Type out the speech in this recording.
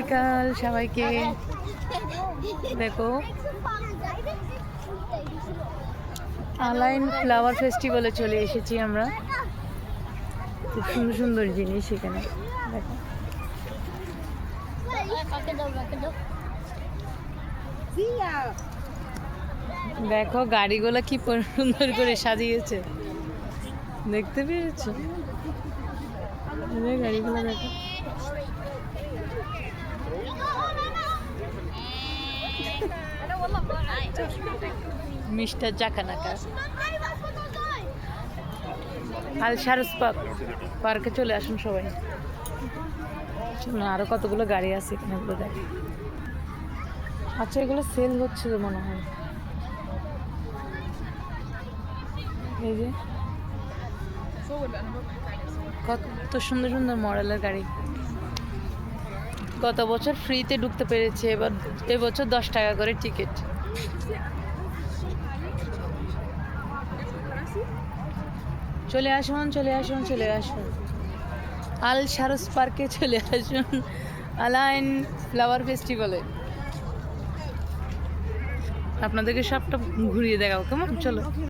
বিকাল সবাইকে। দেখো আলাইন ফ্লাওয়ার ফেস্টিভ্যালে চলে এসেছি আমরা। খুব সুন্দর সুন্দর জিনিস এখানে দেখো। দেখো গাড়িগুলো কি সুন্দর করে সাজিয়েছে, দেখতে পেয়েছো গাড়িগুলো? দেখো মিস্টার জাকানাকা আল শারুস পার্কে চলে আসুন সবাই। আরো কতগুলো গাড়ি আছে এখানে, এগুলো দেখো। আচ্ছা এগুলো সেল হচ্ছে তো মনে হয়। এই যে কত সুন্দর সুন্দর মডেলের গাড়ি। গত বছর ফ্রিতে ঢুকতে পেরেছে, এবছর 10 টাকা করে টিকিট। চলে আসুন চলে আসুন চলে আসুন আল শারুস পার্কে চলে আসুন আলাইন ফ্লাওয়ার ফেস্টিভ্যালে। আপনাদেরকে সবটা ঘুরিয়ে দেখাবো, কেমন? চলো।